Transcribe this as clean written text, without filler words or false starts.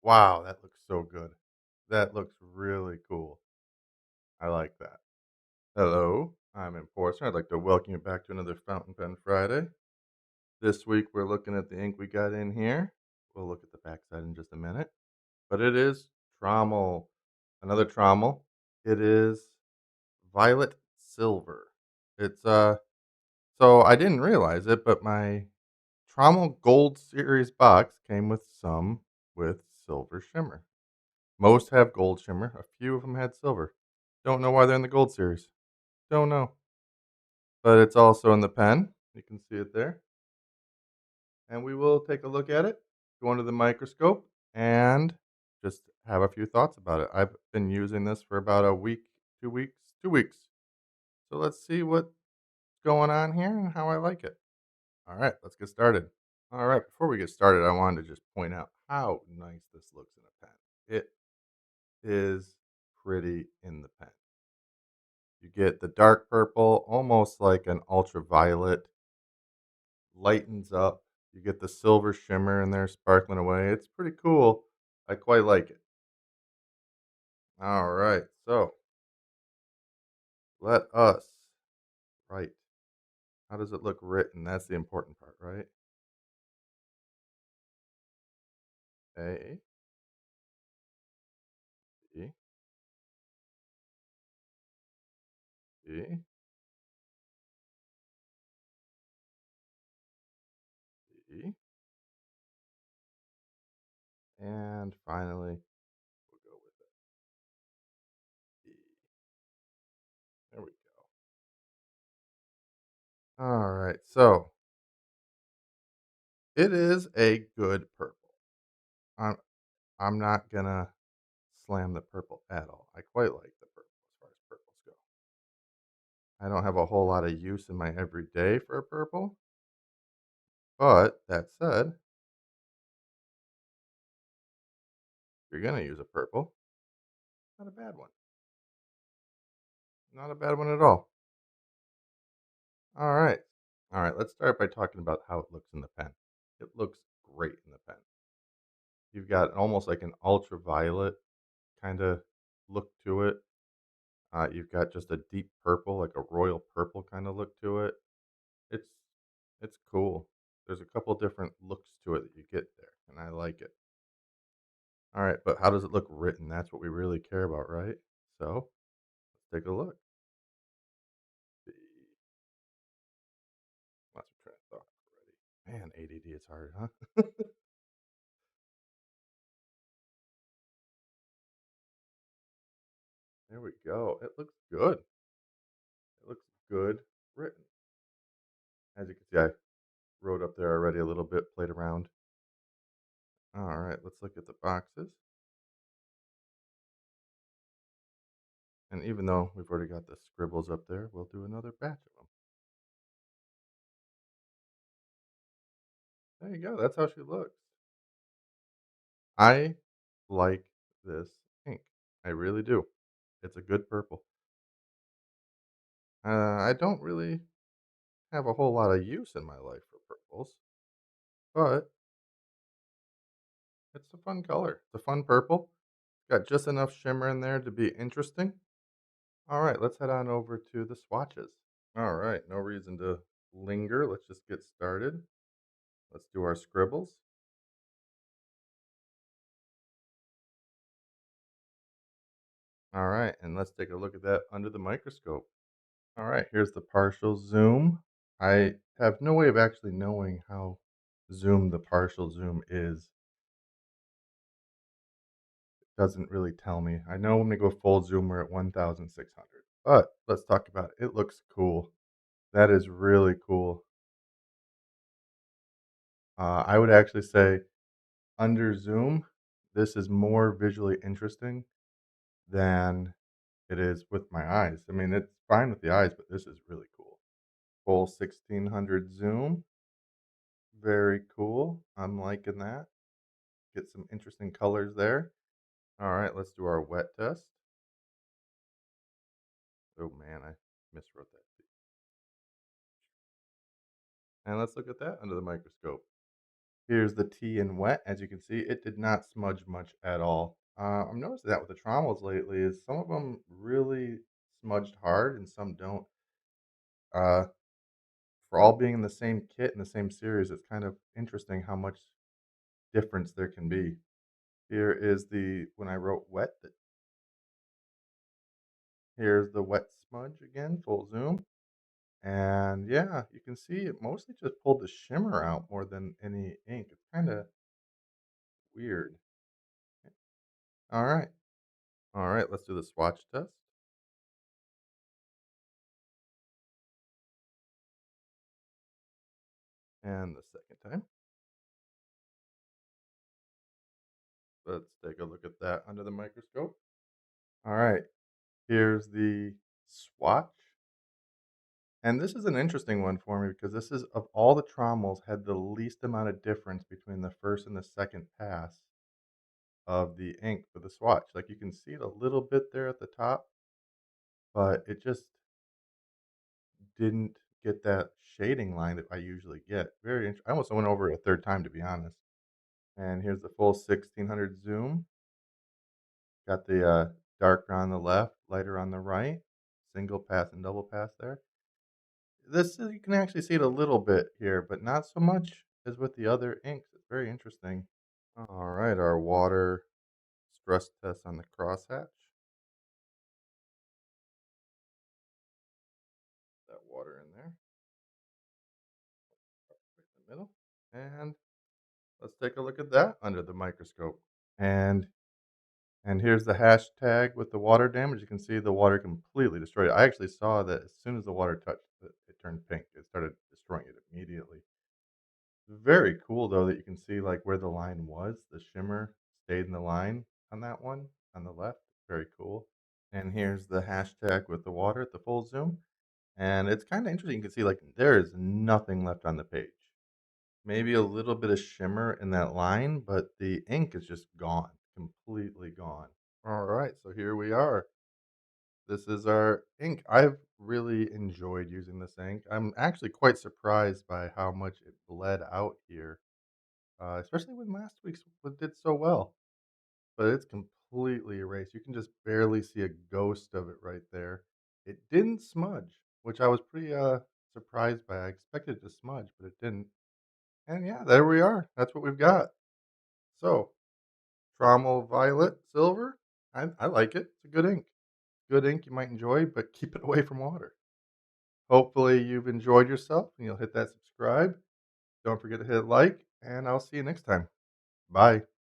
Wow, that looks so good. That looks really cool. I like that. Hello, I'm Enforcer. I'd like to welcome you back to another Fountain Pen Friday. This week we're looking at the ink we got in here. We'll look at the backside in just a minute. But it is Tramol. Another Tramol. It is Violet Silver. It's so I didn't realize it, but my Tramol Gold Series box came with some with silver shimmer. Most have gold shimmer, a few of them had silver. Don't know why they're in the gold series. Don't know. But it's also in the pen. You can see it there. And we will take a look at it, go under the microscope, and just have a few thoughts about it. I've been using this for about a week, 2 weeks, 2 weeks. So let's see what's going on here and how I like it. All right, let's get started. All right, before we get started, I wanted to just point out how nice this looks in a pen. It is pretty in the pen. You get the dark purple, almost like an ultraviolet, lightens up. You get the silver shimmer in there sparkling away. It's pretty cool. I quite like it. All right, so let us write. How does it look written? That's the important part, right? A, B, B, B, and finally we'll go with E. There we go. All right, so it is a good purple. I'm I'm not gonna slam the purple at all. I quite like the purple as far as purples go. I don't have a whole lot of use in my everyday for a purple, but that said, if you're gonna use a purple, not a bad one. Not a bad one at all. All right. All right, let's start by talking about how it looks in the pen. It looks great in the pen. You've got almost like an ultraviolet kind of look to it. You've got just a deep purple, like a royal purple kind of look to it. It's it's cool. There's a couple different looks to it that you get there, and I like it. All right, but how does it look written? That's what we really care about, right? So let's take a look. The lots of train of thought already. Man, ADD is hard, huh? There we go. It looks good. It looks good written. As you can see, I wrote up there already a little bit, played around. All right, let's look at the boxes. And even though we've already got the scribbles up there, we'll do another batch of them. There you go. That's how she looks. I like this ink. I really do. It's a good purple. I don't really have a whole lot of use in my life for purples, but it's a fun color. It's a fun purple. Got just enough shimmer in there to be interesting. All right, let's head on over to the swatches. All right, no reason to linger. Let's just get started. Let's do our scribbles. All right, and let's take a look at that under the microscope. All right, here's the partial zoom. I have no way of actually knowing how zoom the partial zoom is. It doesn't really tell me. I know when we go full zoom, we're at 1,600. But let's talk about it. It looks cool. That is really cool. I would actually say under zoom, this is more visually interesting than it is with my eyes. I mean, it's fine with the eyes, but this is really cool. Full 1600 zoom. Very cool. I'm liking that. Get some interesting colors there. All right, let's do our wet test. Oh man, I miswrote that. And let's look at that under the microscope. Here's the tea in wet. As you can see, it did not smudge much at all. I'm noticing that with the Trommels lately is some of them really smudged hard and some don't. Uh, for all being in the same kit in the same series, it's kind of interesting how much difference there can be. Here is the when I wrote wet. Here's the wet smudge again, full zoom. And yeah, you can see it mostly just pulled the shimmer out more than any ink. It's kind of weird. All right. All right, let's do the swatch test. And the second time. Let's take a look at that under the microscope. All right, here's the swatch. And this is an interesting one for me because this is of all the trommels had the least amount of difference between the first and the second pass of the ink for the swatch. Like you can see it a little bit there at the top, but it just didn't get that shading line that I usually get. I almost went over it a third time to be honest. And here's the full 1600 zoom. Got the darker on the left, lighter on the right, single pass and double pass there. You can actually see it a little bit here, but not so much as with the other inks. It's very interesting. All right, our water stress test on the crosshatch. That water in there, right in the middle. And let's take a look at that under the microscope. And here's the hashtag with the water damage. You can see the water completely destroyed it. I actually saw that as soon as the water touched it, it turned pink. It started destroying it immediately. Very cool though that you can see like where the line was. The shimmer stayed in the line on that one on the left. Very cool. And here's the hashtag with the water at the full zoom. And it's kind of interesting. You can see like there is nothing left on the page. Maybe a little bit of shimmer in that line, but the ink is just gone, completely gone. All right, so here we are. This is our ink. I've really enjoyed using this ink. I'm actually quite surprised by how much it bled out here, especially when last week's one did so well. But it's completely erased. You can just barely see a ghost of it right there. It didn't smudge, which I was pretty surprised by. I expected it to smudge, but it didn't. And yeah, there we are. That's what we've got. So, Trommel Violet Silver. I like it. It's a good ink. Good ink you might enjoy, but keep it away from water. Hopefully, you've enjoyed yourself and you'll hit that subscribe. Don't forget to hit like, and I'll see you next time. Bye.